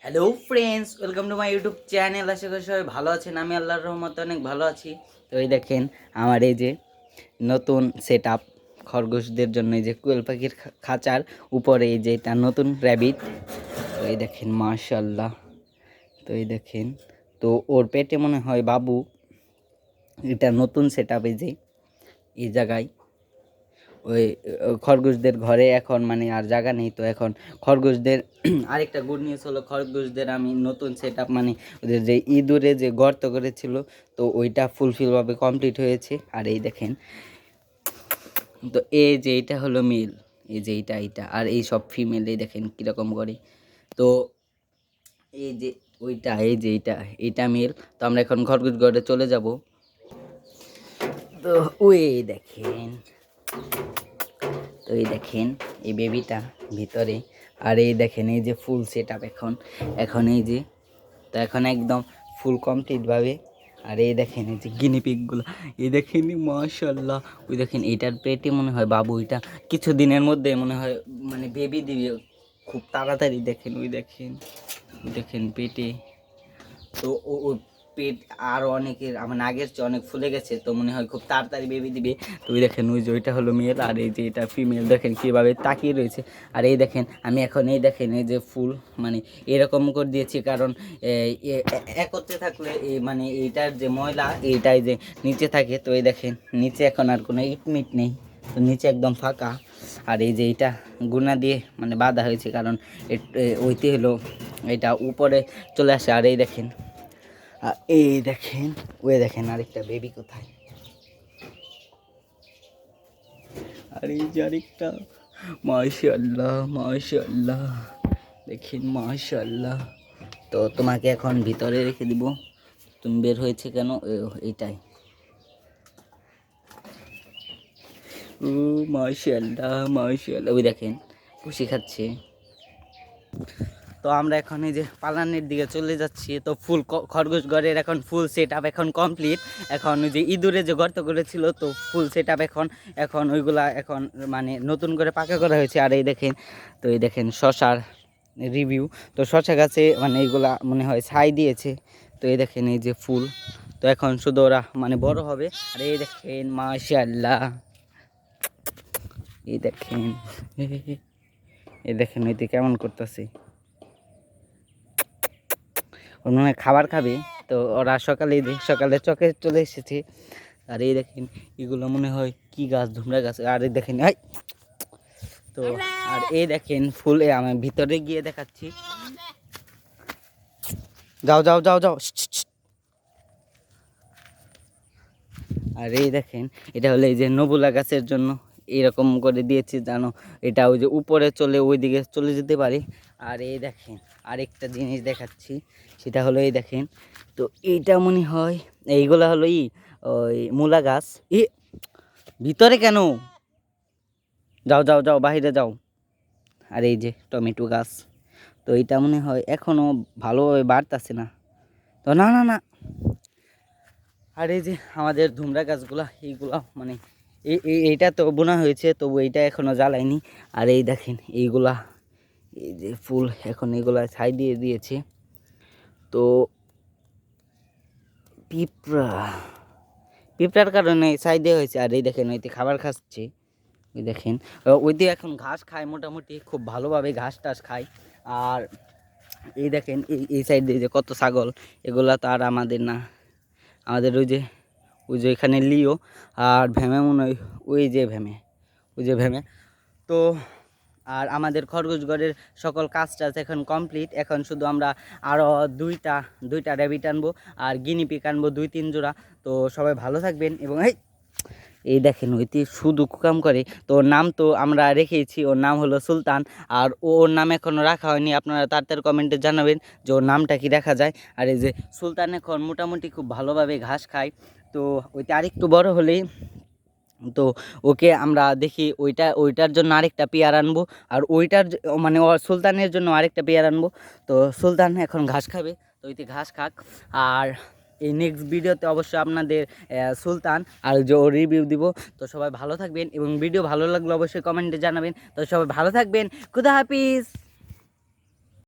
Hello friends, welcome to my YouTube channel. আশা করি সবাই ভালো আছেন। আমি আল্লাহর রহমতে অনেক ভালো আছি। তো এই দেখেন আমার এই যে নতুন সেট আপ খরগোশদের জন্য, এই যে কোয়েল পাখির খাঁচার উপরে এই যে এটা নতুন র্যাবিট। তো এই দেখেন মাশাল্লাহ। তো এই দেখেন, তো ওর পেটে মনে হয় বাবু। এটা নতুন সেট আপ, এই যে এই জায়গায় ওই খরগোশদের ঘরে এখন মানে আর জায়গা নেই। তো এখন খরগোশদের আরেকটা গুড নিউজ হলো, খরগোশদের আমি নতুন সেট আপ মানে ওদের যে ইঁদুরে যে গর্ত করেছিল, তো ওইটা ফুলফিলভাবে কমপ্লিট হয়েছে। আর এই দেখেন, তো এই যে এইটা হলো মেল, এই যে এইটা আর এই সব ফিমেল। এই দেখেন কীরকম করে। তো এই যে ওইটা, এই যে এইটা মেল। তো আমরা এখন খরগোশ ঘরে চলে যাব। তো ওই দেখেন, তো এই দেখেন এই বেবিটা ভিতরে। আর এই দেখেন এই যে ফুল সেট আপ এখন এই যে, তো এখন একদম ফুল কমপ্লিটভাবে। আর এই দেখেন এই যে গিনিপিকগুলো, এই দেখেন মাশাল্লাহ। ওই দেখেন এইটার পেটে মনে হয় বাবু, এটা কিছু দিনের মধ্যে মনে হয় মানে বেবি দিবে খুব তাড়াতাড়ি। দেখেন ওই দেখেন পেটে। তো ও পেট আরও অনেকের মানে আগের চেয়ে অনেক ফুলে গেছে, তো মনে হয় খুব তাড়াতাড়ি বেবি দিবে। তো ওই দেখেন ওই যে ওইটা হলো মেল, আর এই যে এটা ফিমেল। দেখেন কীভাবে তাকিয়ে রয়েছে। আর এই দেখেন আমি এখন এই দেখেন এই যে ফুল মানে এরকম করে দিয়েছি, কারণ একত্রে থাকলে এই মানে এইটার যে ময়লা এইটাই যে নিচে থাকে। তো এই দেখেন নিচে এখন আর কোনো ইটমিট নেই, তো নিচে একদম ফাঁকা। আর এই যে এইটা গুনা দিয়ে মানে বাঁধা হয়েছে, কারণ ওইতে হলো এটা উপরে চলে আসে। আর এই দেখেন, এই দেখেন ওই দেখেন আরেকটা বেবি কোথায়। আর এই যে আরেকটা, মাশাআল্লাহ মাশাআল্লাহ, দেখেন মাশাআল্লাহ। তো তোমাকে এখন ভিতরে রেখে দিব। তুমি বের হয়েছে কেন? এইটাই। ও মাশাআল্লাহ মাশাআল্লাহ, ওই দেখেন খুশি খাচ্ছে। তো আমরা এখন এই যে পালানের দিকে চলে যাচ্ছি। তো ফুল খরগোশ ঘরের এখন ফুল সেট আপ এখন কমপ্লিট। এখন ওই যে ইঁদুরে যে গর্ত করেছিল, তো ফুল সেট আপ এখন ওইগুলা এখন মানে নতুন করে পাকা করা হয়েছে। আর এই দেখেন, তো এই দেখেন শশার রিভিউ। তো শশা গাছে মানে এইগুলা মনে হয় ছাই দিয়েছে। তো এই দেখেন এই যে ফুল, তো এখন শুধু ওরা মানে বড় হবে। আর এই দেখেন মাশাআল্লাহ, এই দেখেন এই দেখেন ওইতে কেমন করতেছে। ওর মনে হয় খাবার খাবে। তো ওরা সকালে চকে চলে এসেছে। আর এই দেখেন এগুলো মনে হয় কি গাছ, ধুমরা গাছ। আর এই দেখেন তো আর এই দেখেন ফুলে আমি ভিতরে গিয়ে দেখাচ্ছি। যাও যাও যাও যাও। আর এই দেখেন এটা হলো এই যে নবুলা গাছের জন্য এরকম করে দিয়েছি, জানো এটা ওই যে উপরে চলে ওইদিকে চলে যেতে পারে। আর এই দেখেন আরেকটা জিনিস দেখাচ্ছি, সেটা হলো এই দেখেন, তো এইটা মনে হয় এইগুলা হলো ওই মূলা গাছ। ভিতরে কেন? যাও যাও যাও বাইরে যাও। আর এই যে টমেটো গাছ, তো এইটা মনে হয় এখনও ভালোভাবে বাড়তেছে না। তো না না না। আর এই যে আমাদের ধুমরা গাছগুলা, এইগুলা মানে এইটা তো বোনা হয়েছে, তবু এইটা এখনও জ্বালায়নি। আর এই দেখেন এইগুলা, এই যে ফুল এখন এইগুলা ছাই দিয়ে দিয়েছে। তো পিঁপড়ার কারণে ছাই দেওয়া হয়েছে। আর এই দেখেন ওইতে খাবার খাচ্ছে, ওই দেখেন ওইতে এখন ঘাস খায়, মোটামুটি খুব ভালোভাবে ঘাস টাস খায়। আর এই দেখেন এই সাইড দিয়ে যে কত ছাগল, এগুলা তো আর আমাদের না, আমাদের ওই যে এখানে লিও আর ভ্যামে মনে হয়, ওই যে ভ্যামে। তো আর আমাদের খরগোশগড়ের সকল কাজ টাজ এখন কমপ্লিট। এখন শুধু আমরা আরও দুইটা র্যাবিট আনবো আর গিনিপিক আনবো 2-3 জোড়া। তো সবাই ভালো থাকবেন। এবং এই দেখেন ওইটি শুধু কাম করে। তো ওর নাম তো আমরা রেখেছি, ওর নাম হলো সুলতান। আর ওর নাম এখনও রাখা হয়নি, আপনারা তাড়াতাড়ি কমেন্টে জানাবেন যে ওর নামটা কি রাখা যায়। আর এই যে সুলতান এখন মোটামুটি খুব ভালোভাবে ঘাস খায়। তো ওইটা আরেকটু বড় হলেই তো ওকে আমরা দেখি ওইটার জন্য আরেকটা পেয়ার আনবো। আর মানে সুলতানের জন্য আরেকটা পেয়ার আনবো। তো সুলতান এখন ঘাস খাবে, তো ওইতে ঘাস খাক। আর এই নেক্সট ভিডিওতে অবশ্যই আপনাদের সুলতান আর যে ও রিভিউ দিব। তো সবাই ভালো থাকবেন, এবং ভিডিও ভালো লাগলে অবশ্যই কমেন্টে জানাবেন। তো সবাই ভালো থাকবেন, খুদা হাফিজ।